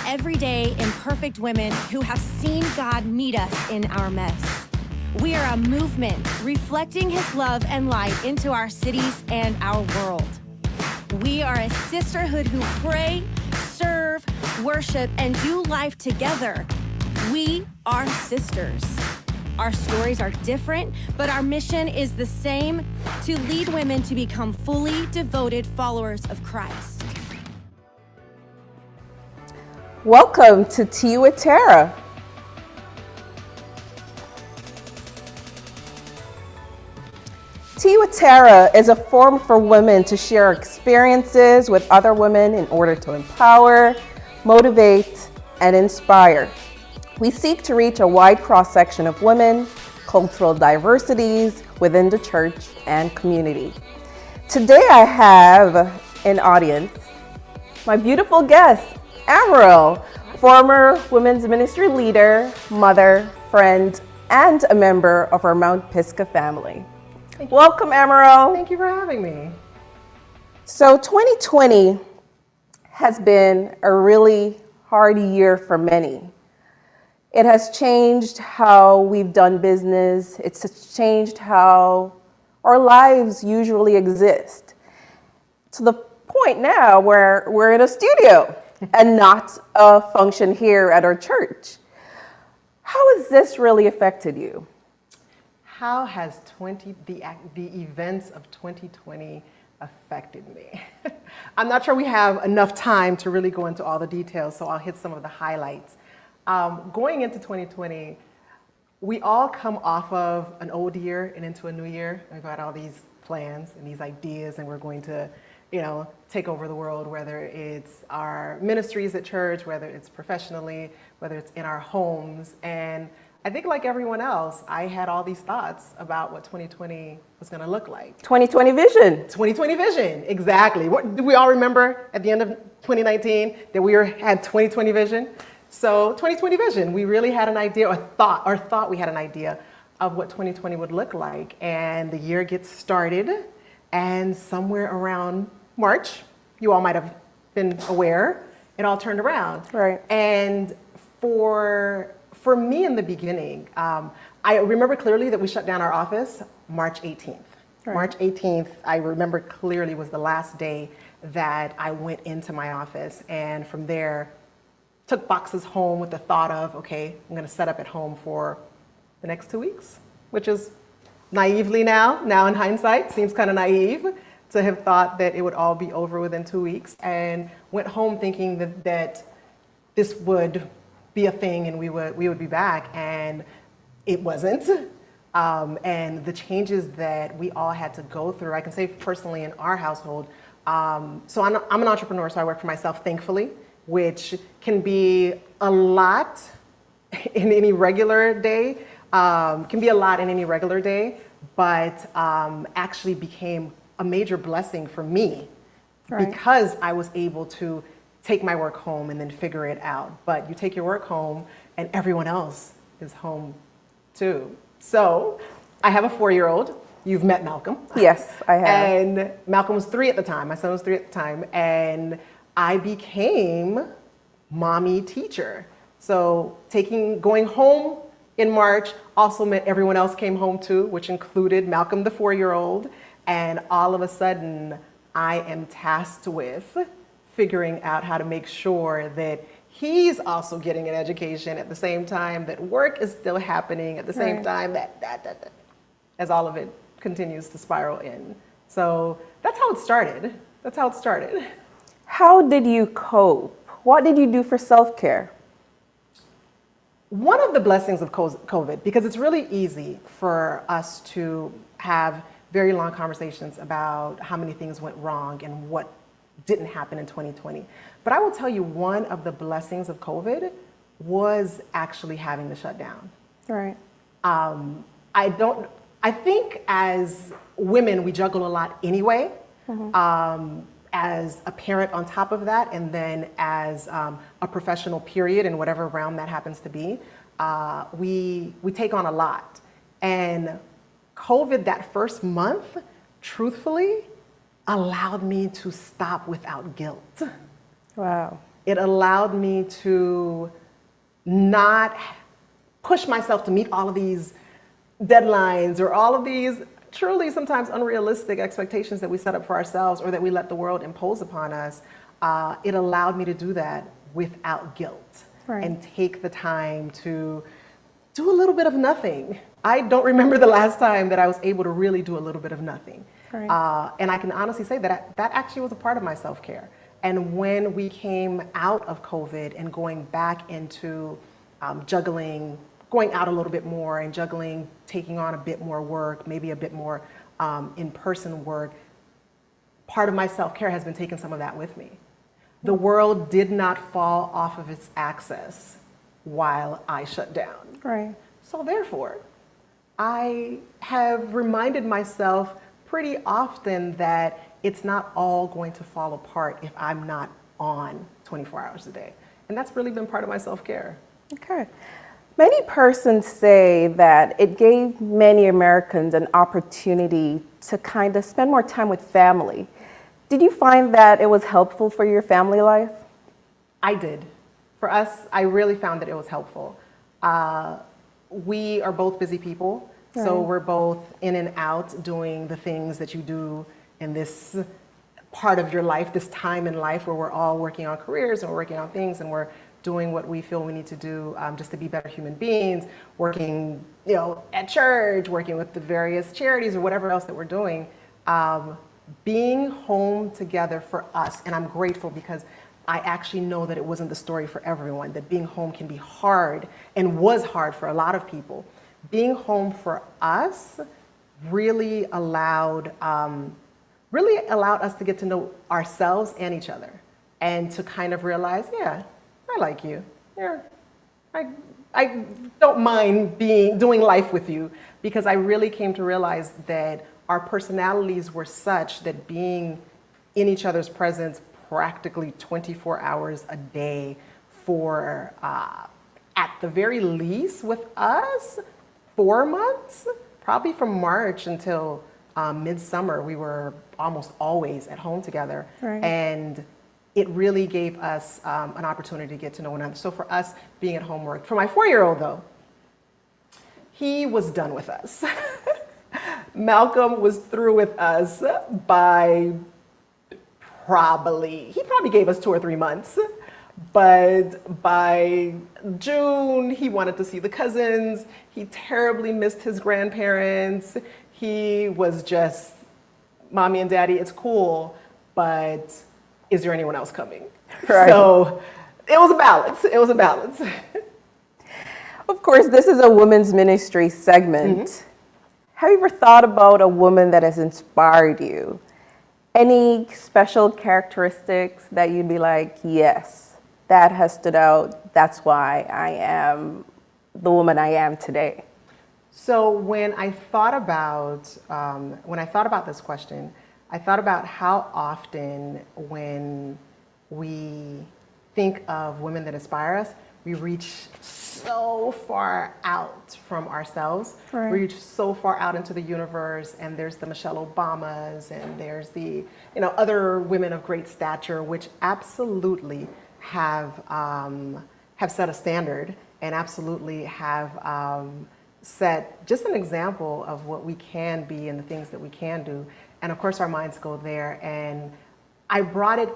everyday, imperfect women who have seen God meet us in our mess. We are a movement reflecting His love and light into our cities and our world. We are a sisterhood who pray, serve, worship, and do life together. We are sisters. Our stories are different, but our mission is the same: to lead women to become fully devoted followers of Christ. Welcome to Tea with Tara. Tea with Tara is a forum for women to share experiences with other women in order to empower, motivate, and inspire. We seek to reach a wide cross-section of women, cultural diversities within the church and community. Today I have in audience my beautiful guest, Amaryl, former women's ministry leader, mother, friend, and a member of our Mount Pisgah family. Welcome, Amaryl. Thank you for having me. So 2020 has been a really hard year for many. It has changed how we've done business. It's changed how our lives usually exist, to the point now where we're in a studio and not a function here at our church. How has this really affected you? How has the events of 2020 affected me? I'm not sure we have enough time to really go into all the details, so I'll hit some of the highlights. Going into 2020, we all come off of an old year and into a new year. We've got all these plans and these ideas, and we're going to, take over the world, whether it's our ministries at church, whether it's professionally, whether it's in our homes. And I think, like everyone else, I had all these thoughts about what 2020 was going to look like. 2020 vision. 2020 vision, exactly. Do we all remember at the end of 2019 that we had 2020 vision? So 2020 vision, we really had an idea, or thought we had an idea of what 2020 would look like. And the year gets started, and somewhere around March, you all might have been aware, it all turned around. Right. And for me in the beginning, I remember clearly that we shut down our office March 18th. Right. March 18th, I remember clearly, was the last day that I went into my office. And from there, took boxes home with the thought of, okay, I'm going to set up at home for the next 2 weeks, which is naively now in hindsight, seems kind of naive to have thought that it would all be over within 2 weeks, and went home thinking that this would be a thing and we would be back, and it wasn't. And the changes that we all had to go through, I can say personally in our household, so I'm an entrepreneur, so I work for myself, thankfully, which can be a lot in any regular day, but actually became a major blessing for me. Right. Because I was able to take my work home and then figure it out. But you take your work home and everyone else is home too. So I have a 4-year-old. You've met Malcolm. Yes, I have. And Malcolm was 3 at the time. My son was 3 at the time. And I became mommy teacher. So going home in March also meant everyone else came home too, which included Malcolm, the 4-year-old. And all of a sudden, I am tasked with figuring out how to make sure that he's also getting an education at the same time, that work is still happening at the same time, that as all of it continues to spiral in. So that's how it started. How did you cope? What did you do for self-care? One of the blessings of COVID, because it's really easy for us to have very long conversations about how many things went wrong and what didn't happen in 2020. But I will tell you, one of the blessings of COVID was actually having the shutdown. Right. I think as women, we juggle a lot anyway. Mm-hmm. As a parent on top of that, and then as a professional period in whatever realm that happens to be, we take on a lot. And COVID, that first month, truthfully, allowed me to stop without guilt. Wow. It allowed me to not push myself to meet all of these deadlines or all of these truly sometimes unrealistic expectations that we set up for ourselves or that we let the world impose upon us. It allowed me to do that without guilt and take the time to do a little bit of nothing. I don't remember the last time that I was able to really do a little bit of nothing. And I can honestly say that that actually was a part of my self-care. And when we came out of COVID and going back into juggling, going out a little bit more and juggling, taking on a bit more work, maybe a bit more in-person work, part of my self-care has been taking some of that with me. The world did not fall off of its axis while I shut down. So therefore, I have reminded myself pretty often that it's not all going to fall apart if I'm not on 24 hours a day. And that's really been part of my self-care. Okay. Many persons say that it gave many Americans an opportunity to kind of spend more time with family. Did you find that it was helpful for your family life? I did. For us, I really found that it was helpful. We are both busy people, so we're both in and out doing the things that you do in this part of your life, this time in life where we're all working on careers and we're working on things and we're doing what we feel we need to do just to be better human beings, working, at church, working with the various charities or whatever else that we're doing. Being home together for us, and I'm grateful because I actually know that it wasn't the story for everyone, that being home can be hard and was hard for a lot of people. Being home for us really allowed us to get to know ourselves and each other and to kind of realize, yeah, I like you. Yeah, I don't mind doing life with you, because I really came to realize that our personalities were such that being in each other's presence practically 24 hours a day for, at the very least with us, 4 months, probably from March until midsummer, we were almost always at home together. And it really gave us an opportunity to get to know one another. So for us, being at home worked. For my 4-year-old though, he was done with us. Malcolm was through with us by he probably gave us 2 or 3 months, but by June, he wanted to see the cousins. He terribly missed his grandparents. He was just, mommy and daddy, it's cool, but is there anyone else coming? So it was a balance. It was a balance. Of course, this is a women's ministry segment. Have you ever thought about a woman that has inspired you? Any special characteristics that you'd be like, yes, that has stood out. That's why I am the woman I am today. So when I thought about this question, I thought about how often when we think of women that inspire us, we reach so far out from ourselves. We reach so far out into the universe, and there's the Michelle Obamas, and there's the other women of great stature, which absolutely have set a standard and absolutely have set just an example of what we can be and the things that we can do. And of course, our minds go there. And I brought it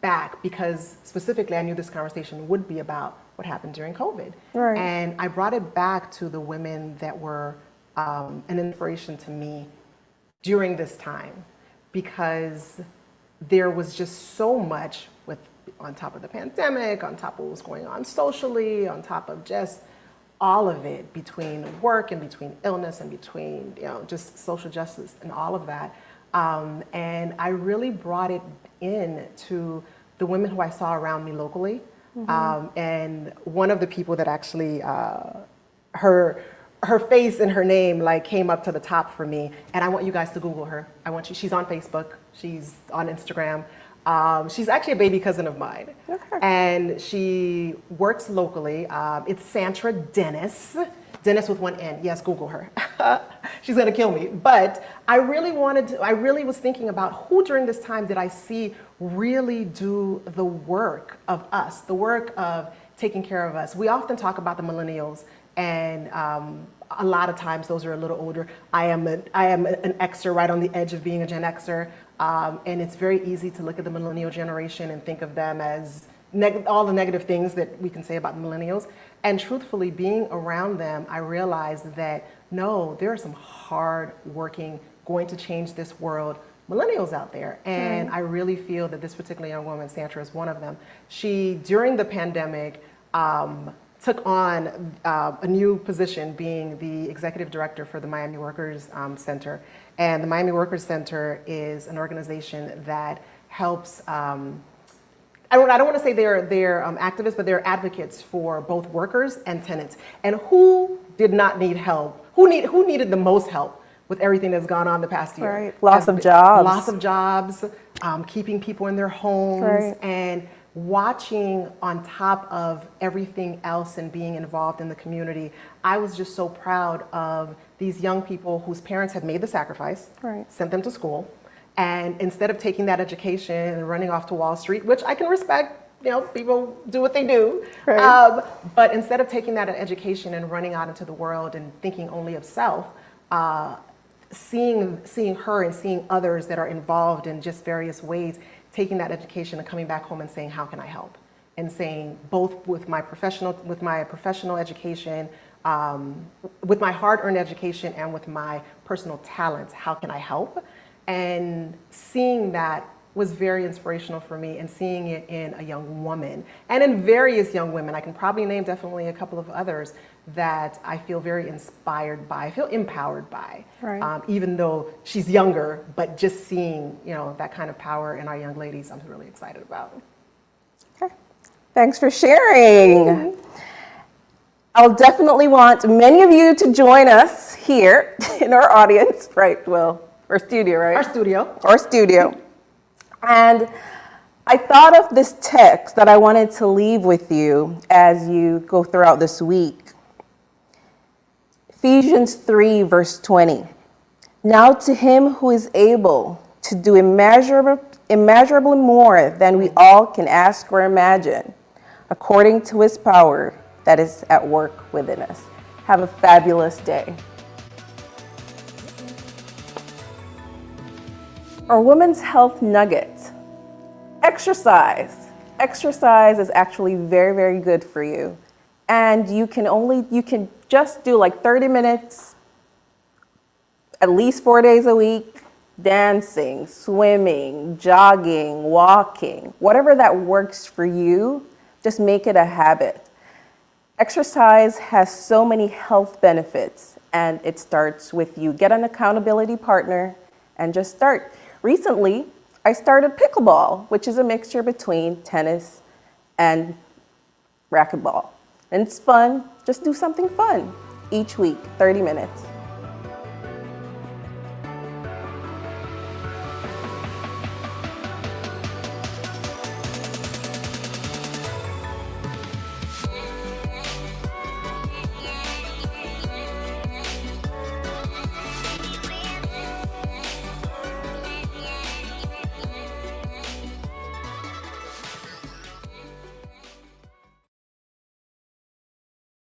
back because specifically I knew this conversation would be about what happened during COVID. And I brought it back to the women that were an inspiration to me during this time, because there was just so much on top of the pandemic, on top of what was going on socially, on top of just all of it, between work and between illness and between just social justice and all of that. And I really brought it in to the women who I saw around me locally. And one of the people that actually, her face and her name came up to the top for me. And I want you guys to Google her. She's on Facebook, she's on Instagram. She's actually a baby cousin of mine. And she works locally. It's Santra Dennis with one N. Yes, Google her. She's gonna kill me. But I really was thinking about who during this time did I see really do the work of us, the work of taking care of us. We often talk about the millennials, and a lot of times those are a little older. I am an Xer, right on the edge of being a Gen Xer, and it's very easy to look at the millennial generation and think of them as all the negative things that we can say about millennials. And truthfully, being around them, I realized that no, there are some hard-working, going to change this world millennials out there. And I really feel that this particular young woman, Sandra, is one of them. She, during the pandemic, took on a new position, being the executive director for the Miami Workers Center. And the Miami Workers Center is an organization that helps, I don't want to say they're activists, but they're advocates for both workers and tenants. And who did not need help? Who needed the most help with everything that's gone on the past year? Right. Loss of jobs, keeping people in their homes, and watching on top of everything else and being involved in the community. I was just so proud of these young people whose parents had made the sacrifice, sent them to school, and instead of taking that education and running off to Wall Street, which I can respect, people do what they do, but instead of taking that education and running out into the world and thinking only of self, seeing her and seeing others that are involved in just various ways, taking that education and coming back home and saying, how can I help? And saying, both with my professional education, with my hard-earned education, and with my personal talents, how can I help? And seeing that was very inspirational for me, and seeing it in a young woman and in various young women. I can probably name definitely a couple of others that I feel very inspired by, I feel empowered by, even though she's younger, but just seeing, that kind of power in our young ladies, I'm really excited about. Okay. Thanks for sharing. I'll definitely want many of you to join us here in our audience, our studio, right? Our studio. And I thought of this text that I wanted to leave with you as you go throughout this week. Ephesians 3, verse 20. Now to him who is able to do immeasurably more than we all can ask or imagine, according to his power that is at work within us. Have a fabulous day. Our women's health nugget. Exercise. Exercise is actually very, very good for you. And you can just do like 30 minutes, at least 4 days a week, dancing, swimming, jogging, walking, whatever that works for you, just make it a habit. Exercise has so many health benefits, and it starts with you. Get an accountability partner and just start. Recently, I started Pickleball, which is a mixture between tennis and racquetball. And it's fun. Just do something fun each week, 30 minutes.